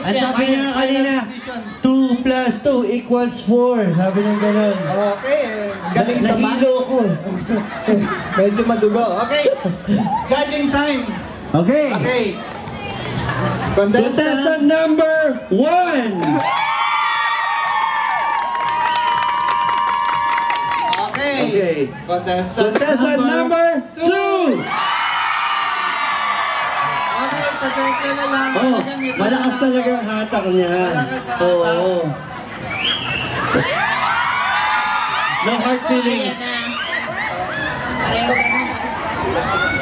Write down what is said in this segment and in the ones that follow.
Ang sabi niya kanina, 2 plus 2 equals 4. Sabi niya gano'n. Okay. Galing sa Nahilo ko. Medyo madugo. Okay. Judging time. Okay. Okay. Contestant number 1. Okay. Contestant number 2. Okay, pasensya na lang. Oh, malakas talaga ang hatak niya. Malakas ang hatak. Oo. No hard feelings.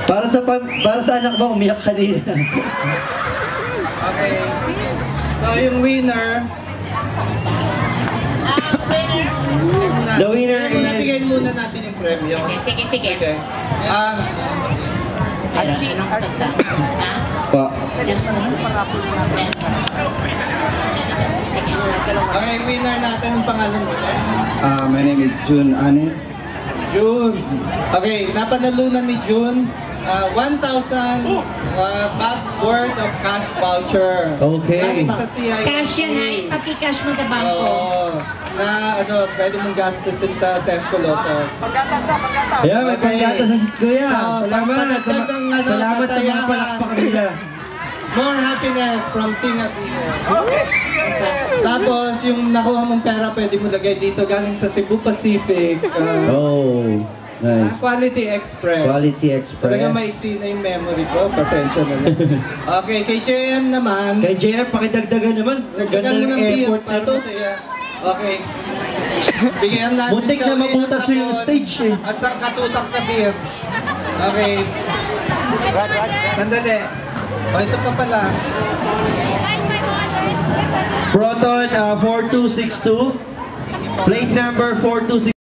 Para sa anak mo, umiyak kanina. Okay. So, yung winner. The winner is... Bigyan muna natin yung premyo. Sige. Okay. Pa. Just nice. Sige. Okay, winner natin ang pangalan mo. My name is Jun Ane. June. Okay, napanalunan ni June 1,000 baht worth of cash voucher. Okay. Galing sa CIMB. Cash yan ha, ipag-cash mo sa bangko. Oo. Na pwede mong gastusin sa Tesco Lotos. Yeah, may pagkata sa kuya. Salamat. Salamat sa mga palakpak nila. More happiness from Singapore. Tapos yung nakuha mong pera pwede mo lagay dito galing sa Cebu Pacific. Oh, nice. Quality Express. Quality Express. Talaga maiksi na yung memory ko. Pasensya na lang. Okay, kay JM naman. Kay JF, pakidagdagan naman. Ganda Dagdagan mo ng ng beer effort para nito. masaya. Okay. Bigyan natin Muntik sa na mabutas Uwi ng yung Sahod stage eh. At sa katutak na beer. Okay. Sandali. O, ito pa pala. Proton 4262. Plate number 4262.